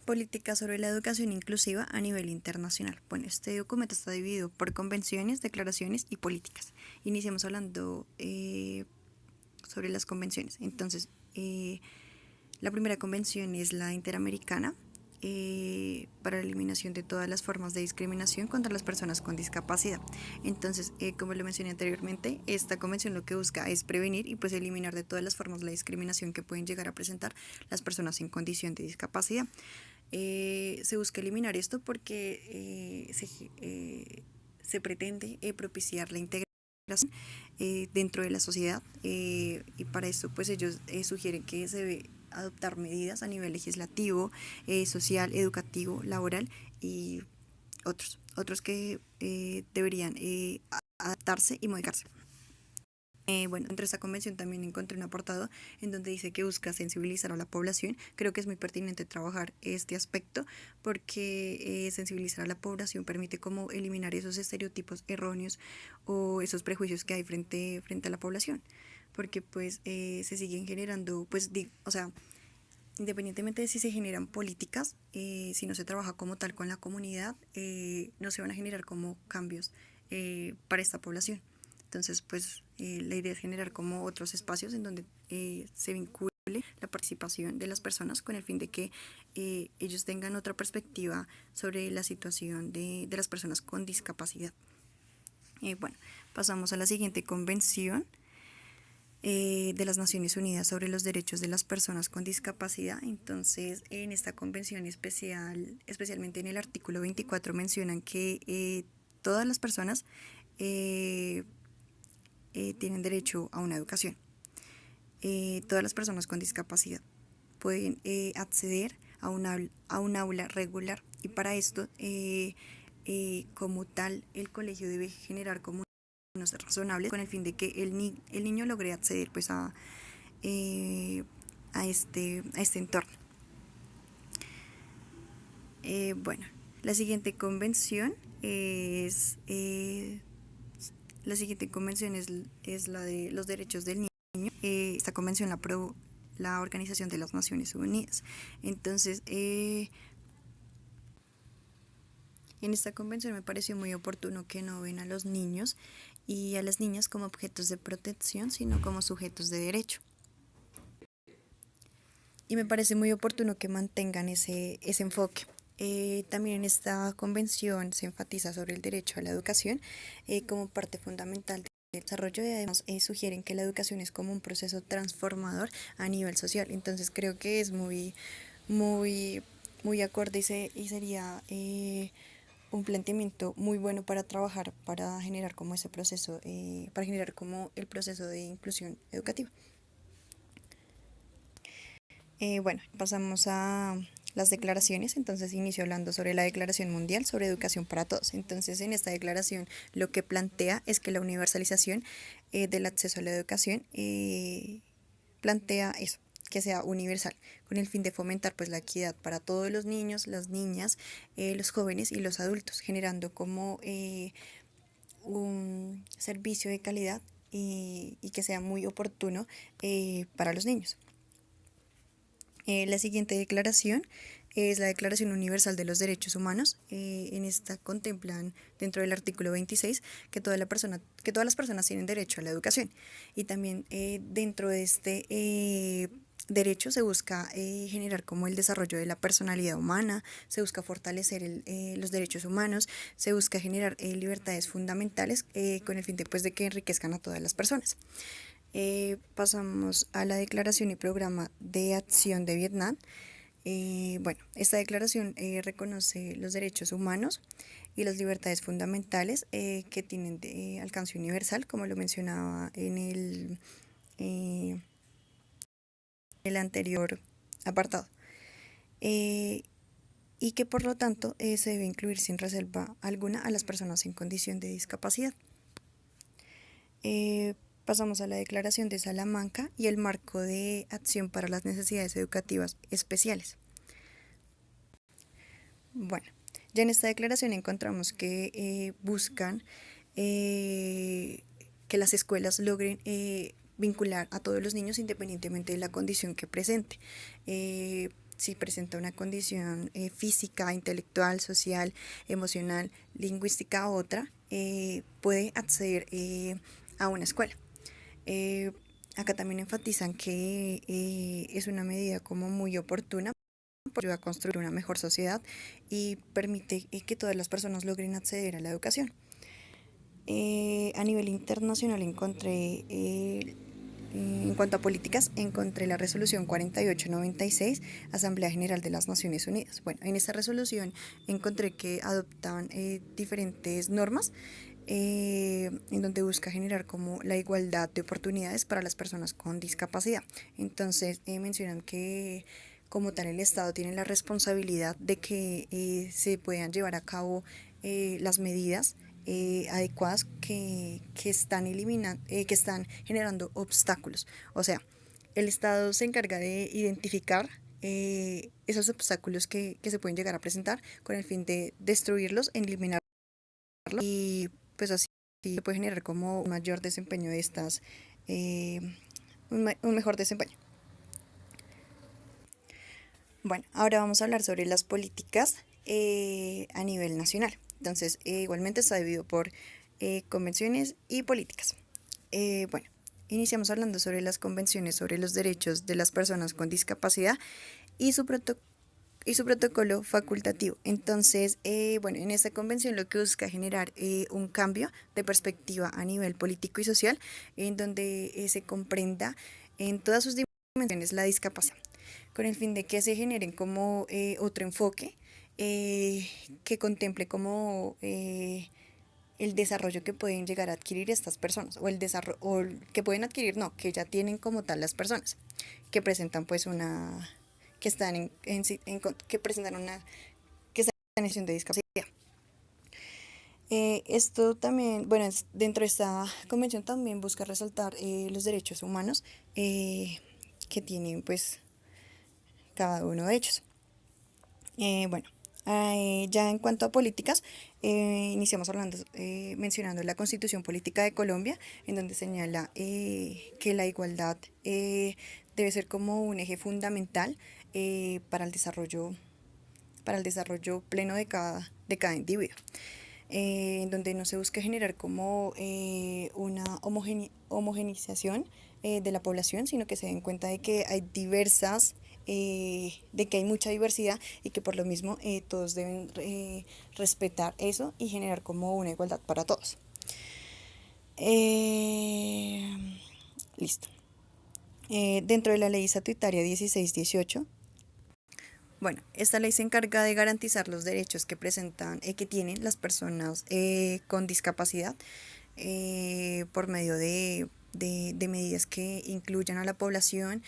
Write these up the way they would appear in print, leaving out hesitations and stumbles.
Política sobre la educación inclusiva a nivel internacional. Bueno, este documento está dividido por convenciones, declaraciones y políticas. Iniciamos hablando sobre las convenciones. Entonces, la primera convención es la interamericana para la eliminación de todas las formas de discriminación contra las personas con discapacidad. Entonces, como lo mencioné anteriormente, esta convención lo que busca es prevenir y pues eliminar de todas las formas de la discriminación que pueden llegar a presentar las personas en condición de discapacidad. Se busca eliminar esto porque se pretende propiciar la integración dentro de la sociedad y para esto pues ellos sugieren que se debe adoptar medidas a nivel legislativo, social, educativo, laboral y otros que deberían adaptarse y modificarse. Bueno, entre esta convención también encontré un apartado en donde dice que busca sensibilizar a la población. Creo que es muy pertinente trabajar este aspecto porque sensibilizar a la población permite como eliminar esos estereotipos erróneos o esos prejuicios que hay frente a la población. Porque pues se siguen generando, pues, o sea, independientemente de si se generan políticas, si no se trabaja como tal con la comunidad, no se van a generar como cambios para esta población. Entonces, pues la idea es generar como otros espacios en donde se vincule la participación de las personas con el fin de que ellos tengan otra perspectiva sobre la situación de las personas con discapacidad. Bueno, pasamos a la siguiente convención de las Naciones Unidas sobre los derechos de las personas con discapacidad. Entonces, en esta convención especialmente en el artículo 24, mencionan que todas las personas tienen derecho a una educación. Todas las personas con discapacidad pueden acceder a un aula regular y para esto, como tal, el colegio debe generar como razonables con el fin de que el niño logre acceder pues a este entorno. Bueno, la siguiente convención es la de los derechos del niño. Esta convención la aprobó la Organización de las Naciones Unidas. Entonces, en esta convención me pareció muy oportuno que no ven a los niños y a las niñas como objetos de protección, sino como sujetos de derecho. Y me parece muy oportuno que mantengan ese enfoque. También en esta convención se enfatiza sobre el derecho a la educación como parte fundamental del desarrollo y además sugieren que la educación es como un proceso transformador a nivel social. Entonces creo que es muy acorde y sería un planteamiento muy bueno para trabajar, para generar como ese proceso, para generar como el proceso de inclusión educativa. Bueno, pasamos a las declaraciones. Entonces inicio hablando sobre la Declaración Mundial sobre Educación para Todos. Entonces en esta declaración lo que plantea es que la universalización del acceso a la educación plantea eso, que sea universal, con el fin de fomentar pues la equidad para todos los niños, las niñas, los jóvenes y los adultos, generando como un servicio de calidad y que sea muy oportuno para los niños. La siguiente declaración es la Declaración Universal de los Derechos Humanos. En esta contemplan dentro del artículo 26 que todas las personas tienen derecho a la educación y también dentro de este derecho se busca generar como el desarrollo de la personalidad humana, se busca fortalecer los derechos humanos, se busca generar libertades fundamentales con el fin de que enriquezcan a todas las personas. Pasamos a la Declaración y Programa de Acción de Vietnam. Bueno, esta declaración reconoce los derechos humanos y las libertades fundamentales que tienen de alcance universal, como lo mencionaba en el anterior apartado, y que por lo tanto se debe incluir sin reserva alguna a las personas en condición de discapacidad. Pasamos a la Declaración de Salamanca y el marco de acción para las necesidades educativas especiales. Bueno, ya en esta declaración encontramos que buscan que las escuelas logren vincular a todos los niños independientemente de la condición que presente. si presenta una condición física, intelectual, social, emocional, lingüística u otra, puede acceder a una escuela. Acá también enfatizan que es una medida como muy oportuna, porque ayuda a construir una mejor sociedad y permite que todas las personas logren acceder a la educación. A nivel internacional encontré, en cuanto a políticas, encontré la resolución 4896, Asamblea General de las Naciones Unidas. Bueno, en esta resolución encontré que adoptaban diferentes normas en donde busca generar como la igualdad de oportunidades para las personas con discapacidad. Entonces mencionan que como tal el Estado tiene la responsabilidad de que se puedan llevar a cabo las medidas adecuadas que están que están generando obstáculos. O sea, el Estado se encarga de identificar esos obstáculos que se pueden llegar a presentar con el fin de destruirlos, eliminarlos y pues así se puede generar como un mayor desempeño de estas, eh, un mejor desempeño. Bueno, ahora vamos a hablar sobre las políticas a nivel nacional. Entonces, igualmente está dividido por convenciones y políticas. Bueno, iniciamos hablando sobre las convenciones sobre los derechos de las personas con discapacidad y su protocolo facultativo. Entonces, bueno, en esta convención lo que busca generar un cambio de perspectiva a nivel político y social, en donde se comprenda en todas sus dimensiones la discapacidad, con el fin de que se generen como otro enfoque que contemple como el desarrollo que pueden llegar a adquirir estas personas, o el desarrollo, o que pueden adquirir, no, que ya tienen como tal las personas, que presentan pues una, que están que presentan una, que están en situación de discapacidad. Esto también, bueno, dentro de esta convención también busca resaltar los derechos humanos que tienen pues cada uno de ellos. Bueno, ya en cuanto a políticas, iniciamos hablando, mencionando la Constitución Política de Colombia, en donde señala que la igualdad debe ser como un eje fundamental para para el desarrollo pleno de cada individuo. En donde no se busca generar como una homogenización de la población, sino que se den cuenta de que hay de que hay mucha diversidad y que por lo mismo todos deben respetar eso y generar como una igualdad para todos. Listo. Dentro de la ley estatutaria 1618, bueno, esta ley se encarga de garantizar los derechos que tienen las personas con discapacidad por medio de medidas que incluyan a la población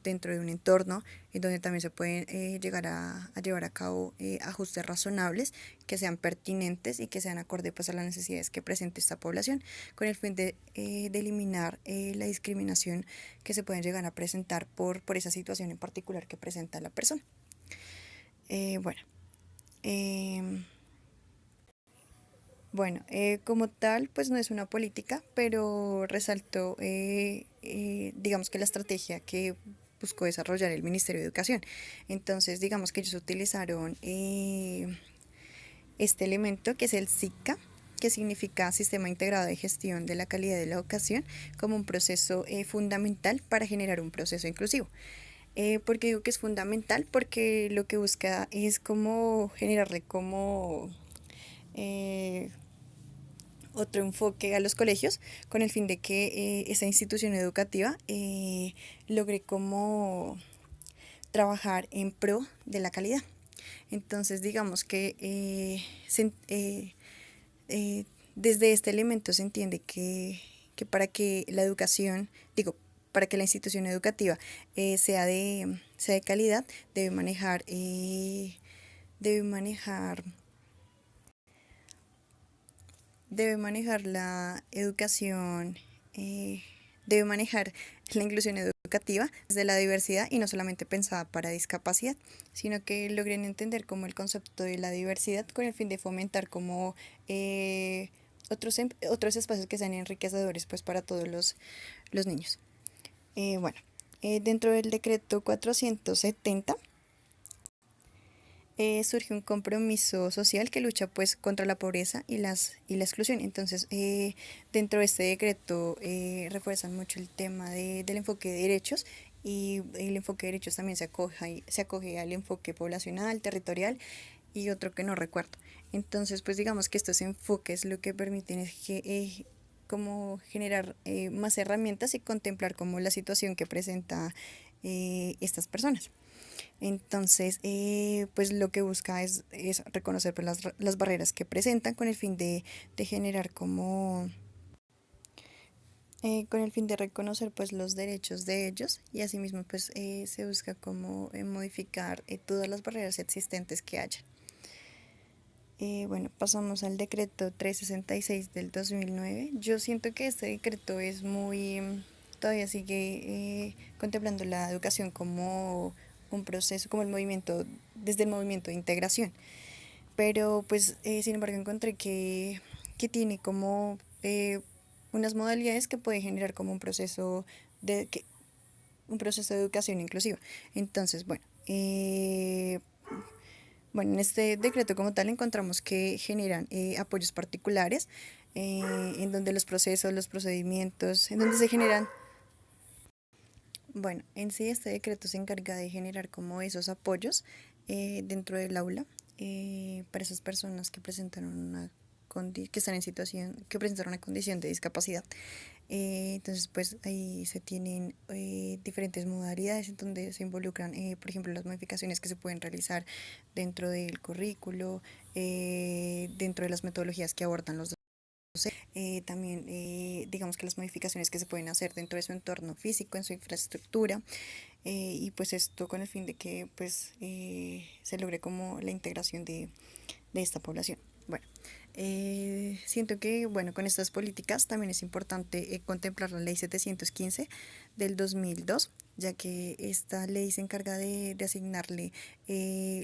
dentro de un entorno en donde también se pueden llegar a llevar a cabo ajustes razonables que sean pertinentes y que sean acorde pues, a las necesidades que presente esta población, con el fin de eliminar la discriminación que se pueden llegar a presentar por esa situación en particular que presenta la persona. Bueno, como tal, pues no es una política, pero resaltó, digamos que la estrategia que buscó desarrollar el Ministerio de Educación. Entonces, digamos que ellos utilizaron este elemento que es el SICA, que significa Sistema Integrado de Gestión de la Calidad de la Educación, como un proceso fundamental para generar un proceso inclusivo. ¿Por qué digo que es fundamental? Porque lo que busca es como generarle como otro enfoque a los colegios con el fin de que esa institución educativa logre como trabajar en pro de la calidad. Entonces, digamos que desde este elemento se entiende que para que la educación, para que la institución educativa sea de calidad, debe manejar debe manejar la educación, debe manejar la inclusión educativa desde la diversidad y no solamente pensada para discapacidad, sino que logren entender como el concepto de la diversidad con el fin de fomentar como otros espacios que sean enriquecedores pues para todos los niños. Bueno, Dentro del decreto 470 surge un compromiso social que lucha pues contra la pobreza y la exclusión. Entonces, dentro de este decreto refuerzan mucho el tema del enfoque de derechos y el enfoque de derechos también se acoge al enfoque poblacional, territorial y otro que no recuerdo. Entonces, pues digamos que estos enfoques lo que permiten es que como generar más herramientas y contemplar como la situación que presenta estas personas. Entonces, pues lo que busca es reconocer pues, las barreras que presentan con el fin de generar como, con el fin de reconocer pues los derechos de ellos y asimismo pues se busca como modificar todas las barreras existentes que haya. Bueno, pasamos al decreto 366 del 2009. Yo siento que este decreto es muy, todavía sigue contemplando la educación como un proceso, como el movimiento, desde el movimiento de integración. Pero pues, sin embargo, encontré que tiene como unas modalidades que pueden generar como un proceso de educación inclusiva. Entonces, bueno, en este decreto como tal encontramos que generan apoyos particulares, en donde los procesos, los procedimientos, en donde se generan, bueno, en sí este decreto se encarga de generar como esos apoyos dentro del aula para esas personas que presentan que están en situación, que presentan una condición de discapacidad. Entonces, pues ahí se tienen diferentes modalidades en donde se involucran, por ejemplo, las modificaciones que se pueden realizar dentro del currículo, dentro de las metodologías que abordan los docentes, también digamos que las modificaciones que se pueden hacer dentro de su entorno físico, en su infraestructura, y pues esto con el fin de que pues se logre como la integración de esta población. Bueno, siento que bueno, con estas políticas también es importante contemplar la ley 715 del 2002, ya que esta ley se encarga de asignarle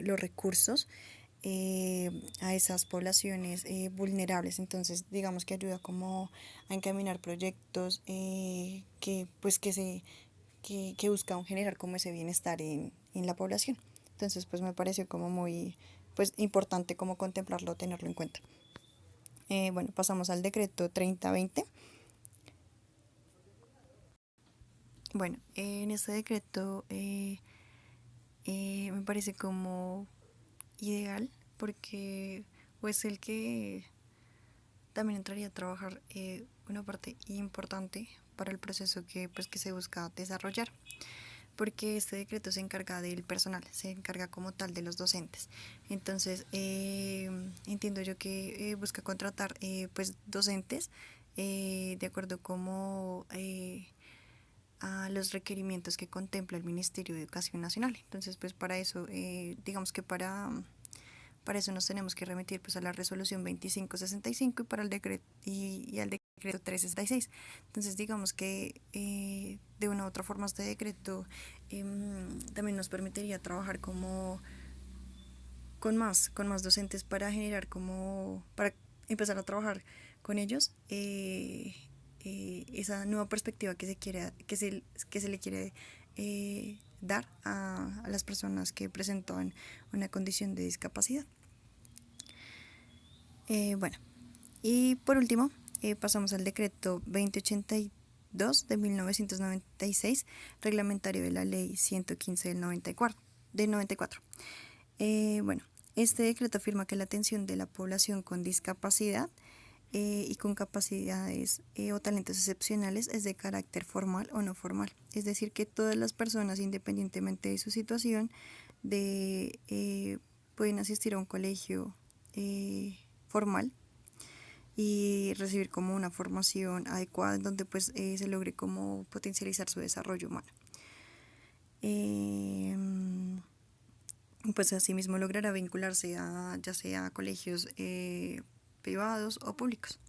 los recursos a esas poblaciones vulnerables. Entonces, digamos que ayuda como a encaminar proyectos que pues que buscan generar como ese bienestar en la población. Entonces, pues me pareció como muy pues importante como contemplarlo, tenerlo en cuenta. Bueno, pasamos al decreto 3020. Bueno, en este decreto me parece como ideal porque pues el que también entraría a trabajar una parte importante para el proceso que se busca desarrollar, porque este decreto se encarga del personal, se encarga como tal de los docentes. Entonces, entiendo yo que busca contratar pues docentes de acuerdo como a los requerimientos que contempla el Ministerio de Educación Nacional. Entonces, pues para eso, digamos que para eso nos tenemos que remitir pues a la resolución 2565 y para el decreto y al decreto 366. Entonces digamos que de una u otra forma este decreto también nos permitiría trabajar como con más docentes para generar como, para empezar a trabajar con ellos esa nueva perspectiva que se le quiere dar a las personas que presentan una condición de discapacidad. Bueno, y por último, pasamos al decreto 2082 de 1996, reglamentario de la ley 115 del 94. Bueno, este decreto afirma que la atención de la población con discapacidad y con capacidades o talentos excepcionales es de carácter formal o no formal. Es decir, que todas las personas, independientemente de su situación, pueden asistir a un colegio formal y recibir como una formación adecuada en donde pues se logre como potencializar su desarrollo humano. Pues asimismo logrará vincularse a ya sea a colegios privados o públicos.